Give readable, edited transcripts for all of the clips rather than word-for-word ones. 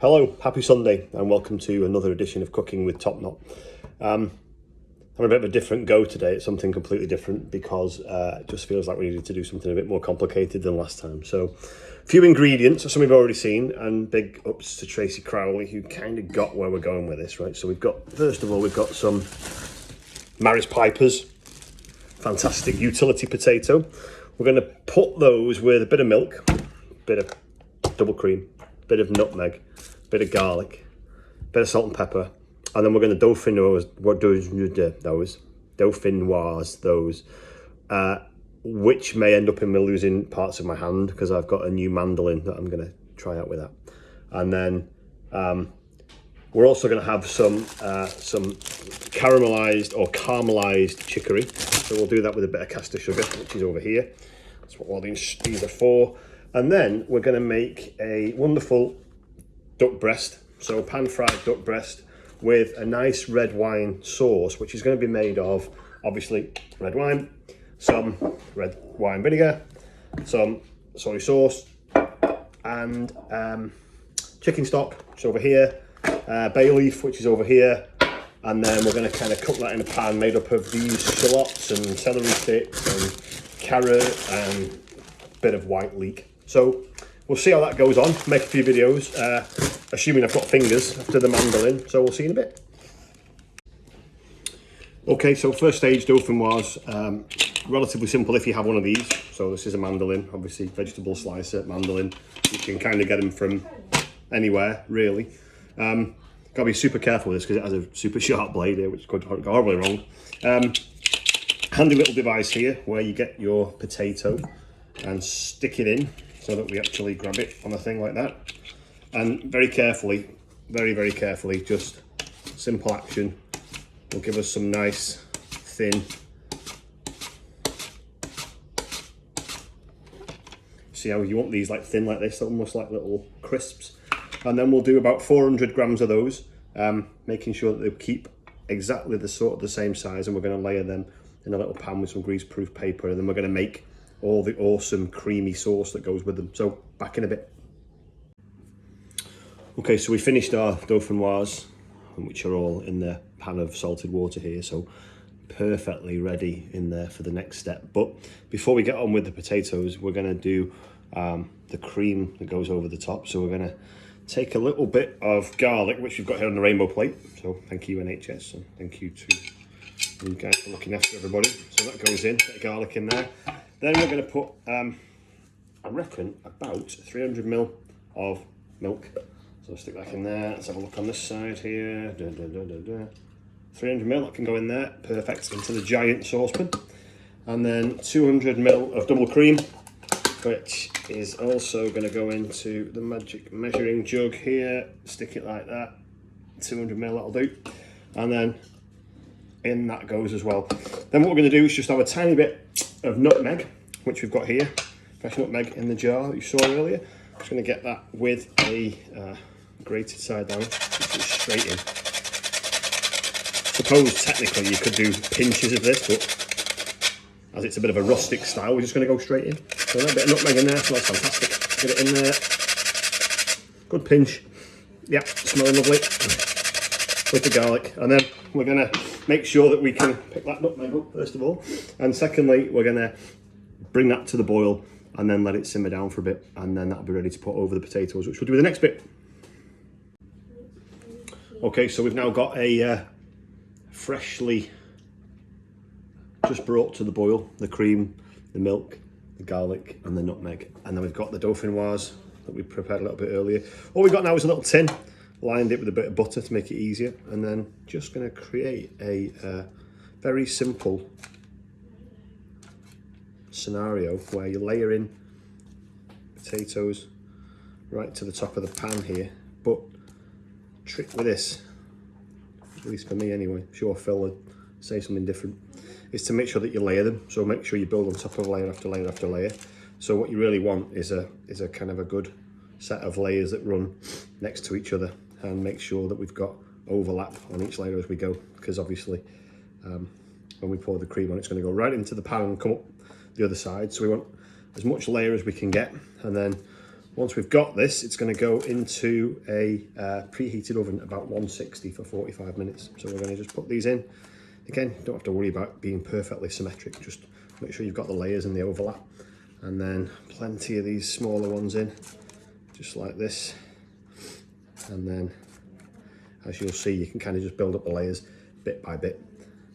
Hello, happy Sunday and welcome to another edition of Cooking with Topknot. I'm a bit of a different go today. It's something completely different because it just feels like we needed to do something a bit more complicated than last time. So a few ingredients, some you've already seen, and big ups to Tracy Crowley who kind of got where we're going with this, right? So we've got, first of all, we've got some Maris Pipers, fantastic utility potato. We're going to put those with a bit of milk, bit of double cream, bit of nutmeg, bit of garlic, bit of salt and pepper, and then we're going to dauphinoise those, which may end up in me losing parts of my hand because I've got a new mandolin that I'm going to try out with that. And then we're also going to have some caramelised or caramelised chicory. So we'll do that with a bit of caster sugar, which is over here. That's what all these are for. And then we're going to make a wonderful duck breast, so pan-fried duck breast with a nice red wine sauce, which is going to be made of, obviously, red wine, some red wine vinegar, some soy sauce, and chicken stock, which is over here, bay leaf, which is over here, and then we're going to kind of cook that in a pan made up of these shallots and celery sticks and carrot and a bit of white leek. So we'll see how that goes on, make a few videos, assuming I've got fingers after the mandolin, so we'll see in a bit. Okay, so first stage, dauphinoise, relatively simple if you have one of these. So this is a mandolin, obviously vegetable slicer, mandolin. You can kind of get them from anywhere, really. Gotta be super careful with this because it has a super sharp blade here, which could go horribly wrong. Handy little device here where you get your potato and stick it in, so that we actually grab it on a thing like that. And very carefully, very carefully, just simple action will give us some nice, thin, see how you want these like thin like this, almost like little crisps. And then we'll do about 400 grams of those, making sure that they keep exactly the same size, and we're gonna layer them in a little pan with some grease-proof paper, and then we're gonna make all the awesome creamy sauce that goes with them. So back in a bit. Okay, so we finished our dauphinoise, which are all in the pan of salted water here, so perfectly ready in there for the next step. But before we get on with the potatoes, we're going to do the cream that goes over the top. So we're going to take a little bit of garlic, which we've got here on the rainbow plate. So thank you NHS, and thank you to you guys for looking after everybody. So that goes in, bit of garlic in there. Then we're going to put, I reckon, about 300 ml of milk. So stick that in there. Let's have a look on this side here. 300 ml, that can go in there. Perfect, into the giant saucepan. And then 200 ml of double cream, which is also going to go into the magic measuring jug here. Stick it like that. 200 ml, that'll do. And then in that goes as well. Then what we're going to do is just have a tiny bit of nutmeg, which we've got here, fresh nutmeg in the jar that you saw earlier. Just going to get that with a grated side down, just straight in. Suppose technically you could do pinches of this, but as it's a bit of a rustic style, we're just going to go straight in. So a bit of nutmeg in there, smells fantastic. Get it in there. Good pinch. Yeah, smelling lovely. With the garlic, and then we're going to make sure that we can pick that nutmeg up first of all, and secondly we're going to bring that to the boil and then let it simmer down for a bit, and then that'll be ready to put over the potatoes, which we'll do with the next bit. Okay, so we've now got a freshly just brought to the boil, the cream, the milk, the garlic and the nutmeg, and then we've got the dauphinoise that we prepared a little bit earlier. All we've got now is a little tin, lined it with a bit of butter to make it easier, and then just going to create a very simple scenario where you layer in potatoes right to the top of the pan here. But trick with this, at least for me anyway, I'm sure Phil would say something different, is to make sure that you layer them. So make sure you build on top of layer after layer after layer. So what you really want is a kind of a good set of layers that run next to each other, and make sure that we've got overlap on each layer as we go, because obviously when we pour the cream on, it's going to go right into the pan and come up the other side. So we want as much layer as we can get, and then Once we've got this, it's going to go into a preheated oven about 160 for 45 minutes. So we're going to just put these in. Again, don't have to worry about being perfectly symmetric, just make sure you've got the layers and the overlap. And then plenty of these smaller ones in, just like this. And then, as you'll see, you can kind of just build up the layers bit by bit.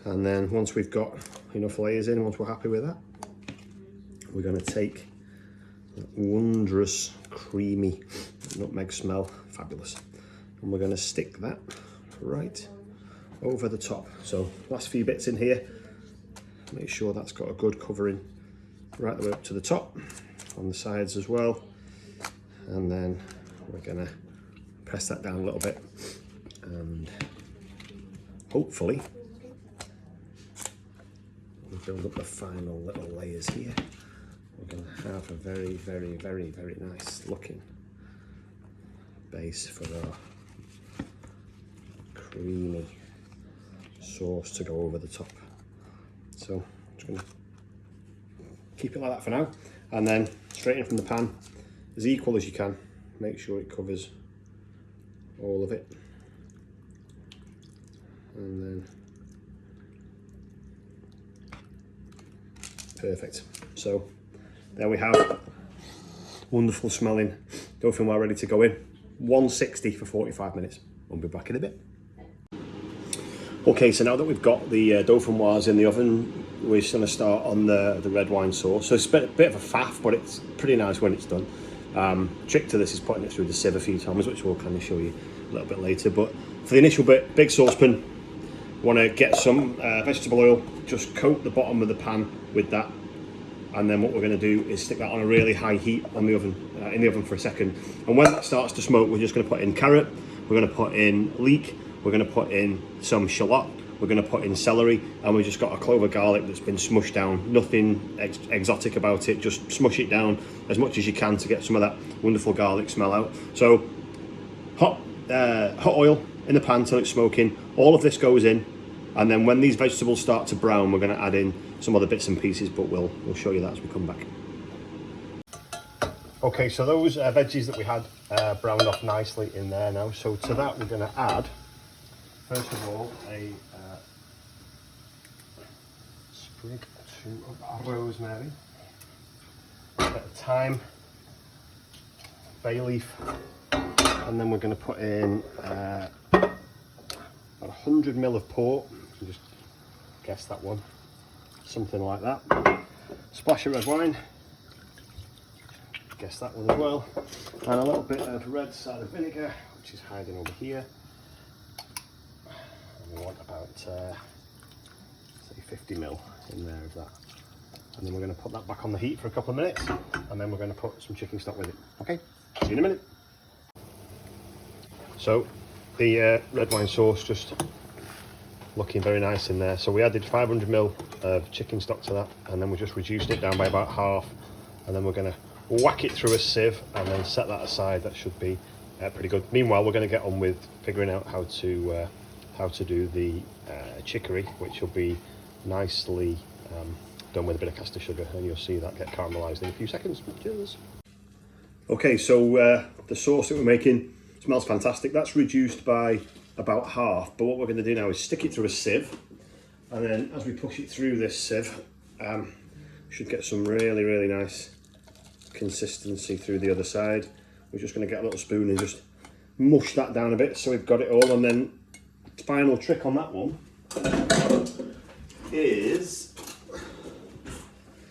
And then once we've got enough layers in, once we're happy with that, we're going to take that wondrous, creamy nutmeg smell, fabulous. And we're going to stick that right over the top. So last few bits in here, make sure that's got a good covering right the way up to the top, on the sides as well. And then we're going to press that down a little bit, and hopefully we'll build up the final little layers here. We're going to have a very, very, very, very nice looking base for our creamy sauce to go over the top. So I'm just going to keep it like that for now, and then straight in from the pan, as equal as you can. Make sure it covers all of it, and then perfect. So there we have wonderful smelling dauphinoise ready to go in. 160 for 45 minutes. We'll be back in a bit. Okay, so now that we've got the dauphinoise in the oven, we're just going to start on the red wine sauce. So it's a bit of a faff, but it's pretty nice when it's done. Trick to this is putting it through the sieve a few times, which we'll kind of show you a little bit later. But for the initial bit, big saucepan, want to get some vegetable oil, just coat the bottom of the pan with that. And then what we're going to do is stick that on a really high heat on the oven, in the oven for a second. And when that starts to smoke, we're just going to put in carrot, we're going to put in leek, we're going to put in some shallot, we're going to put in celery, and we've just got a clove of garlic that's been smushed down. Nothing exotic about it, just smush it down as much as you can to get some of that wonderful garlic smell out. So hot oil in the pan till it's smoking. All of this goes in, and then when these vegetables start to brown, we're going to add in some other bits and pieces, but we'll show you that as we come back. Okay, so those veggies that we had browned off nicely in there now. So to that we're going to add, first of all, a sprig of rosemary, a bit of thyme, bay leaf, and then we're going to put in about 100 ml of port. You can just guess that one, something like that. Splash of red wine, guess that one as well, and a little bit of red cider vinegar, which is hiding over here. And we want about say 50 ml in there of that, and then we're going to put that back on the heat for a couple of minutes, and then we're going to put some chicken stock with it. Okay, see you in a minute. So the red wine sauce just looking very nice in there. So we added 500 ml of chicken stock to that, and then we just reduced it down by about half, and then we're going to whack it through a sieve and then set that aside. That should be pretty good. Meanwhile, we're going to get on with figuring out how to do the chicory, which will be nicely done with a bit of caster sugar, and you'll see that get caramelised in a few seconds. Cheers. Okay, so the sauce that we're making smells fantastic. That's reduced by about half, but what we're going to do now is stick it through a sieve, and then as we push it through this sieve, should get some really, really nice consistency through the other side. We're just going to get a little spoon and just mush that down a bit so we've got it all. And then the final trick on that one is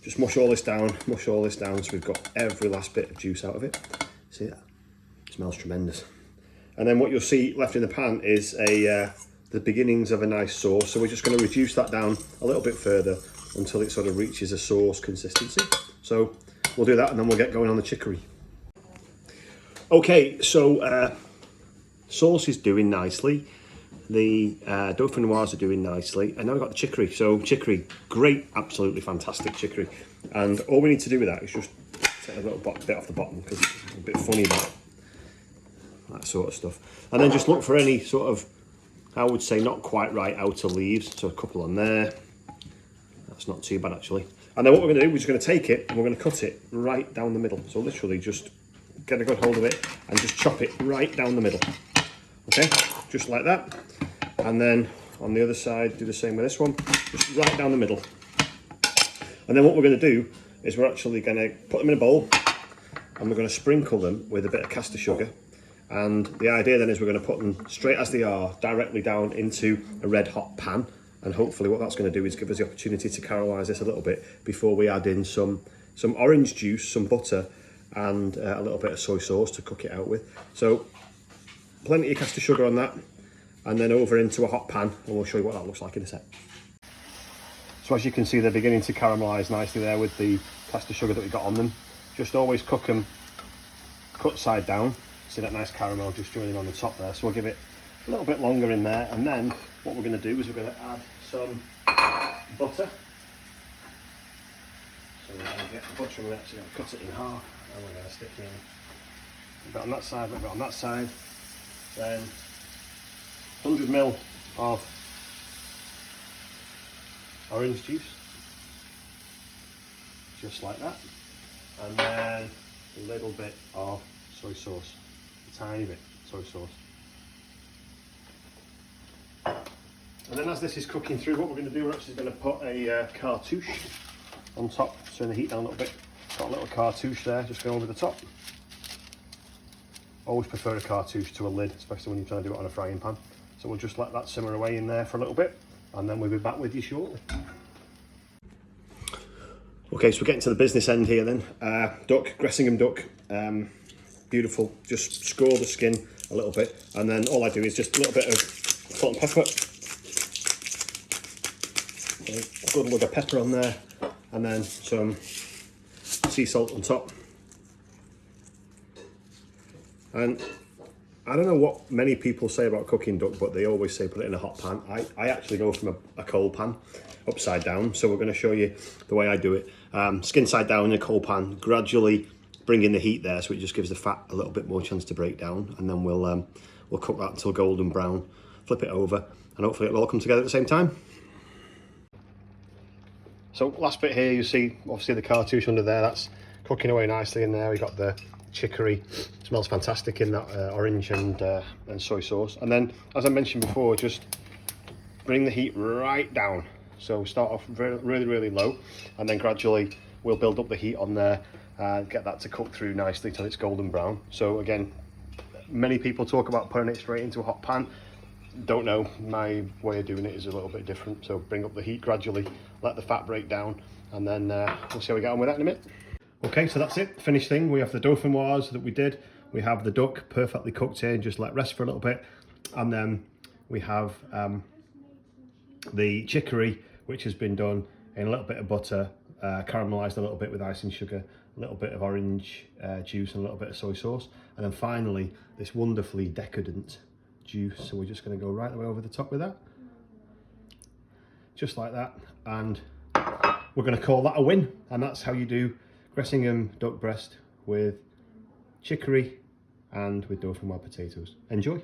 just mush all this down so we've got every last bit of juice out of it. See that? It smells tremendous. And then what you'll see left in the pan is the beginnings of a nice sauce. So we're just going to reduce that down a little bit further until it sort of reaches a sauce consistency. So we'll do that, and then we'll get going on the chicory. Okay, so sauce is doing nicely. The dauphinoise are doing nicely, and now we've got the chicory. So chicory, great, absolutely fantastic chicory. And all we need to do with that is just take a little bit off the bottom, because it's a bit funny about that sort of stuff. And then just look for any sort of, I would say, not quite right outer leaves. So a couple on there. That's not too bad actually. And then what we're going to do, we're just going to take it and we're going to cut it right down the middle. So literally just get a good hold of it and just chop it right down the middle. Okay, just like that. And then on the other side, do the same with this one, just right down the middle. And then what we're going to do is we're actually going to put them in a bowl and we're going to sprinkle them with a bit of caster sugar. And the idea then is we're going to put them straight as they are directly down into a red hot pan. And hopefully what that's going to do is give us the opportunity to caramelise this a little bit before we add in some orange juice, some butter, and a little bit of soy sauce to cook it out with. So plenty of caster sugar on that, and then over into a hot pan, and we'll show you what that looks like in a sec. So as you can see, they're beginning to caramelise nicely there with the caster sugar that we got on them. Just always cook them cut side down. See that nice caramel just joining on the top there. So we'll give it a little bit longer in there, and then what we're going to do is we're going to add some butter. So we're going to get the butter and we're actually going to cut it in half, and we're going to stick in a bit on that side, a bit on that side. Then 100 ml of orange juice, just like that, and then a little bit of soy sauce, a tiny bit soy sauce. And then as this is cooking through, what we're going to do, we're actually going to put a cartouche on top, turn the heat down a little bit. Got a little cartouche there, just going over the top. Always prefer a cartouche to a lid, especially when you're trying to do it on a frying pan. So we'll just let that simmer away in there for a little bit, and then we'll be back with you shortly. Okay, so we're getting to the business end here then. Duck, Gressingham duck, beautiful. Just score the skin a little bit, and then all I do is just a little bit of salt and pepper. A good lug of pepper on there, and then some sea salt on top. And I don't know what many people say about cooking duck, but they always say put it in a hot pan. I actually go from a cold pan upside down, so we're going to show you the way I do it. Skin side down in a cold pan, gradually bring in the heat there, so it just gives the fat a little bit more chance to break down, and then we'll cook that until golden brown, flip it over, and hopefully it'll all come together at the same time. So last bit here, you see obviously the cartouche under there, that's cooking away nicely in there. We got the chicory, smells fantastic in that orange and soy sauce. And then, as I mentioned before, just bring the heat right down. So start off really, really low, and then gradually we'll build up the heat on there, get that to cook through nicely till it's golden brown. So again, many people talk about putting it straight into a hot pan. Don't know, my way of doing it is a little bit different. So bring up the heat gradually, let the fat break down, and then we'll see how we get on with that in a minute. Okay, so that's it, finished thing. We have the dauphinoise that we did. We have the duck perfectly cooked here and just let rest for a little bit. And then we have the chicory, which has been done in a little bit of butter, caramelised a little bit with icing sugar, a little bit of orange juice and a little bit of soy sauce. And then finally, this wonderfully decadent juice. So we're just going to go right the way over the top with that. Just like that. And we're going to call that a win. And that's how you do Gressingham duck breast with chicory and with dauphinoise potatoes. Enjoy.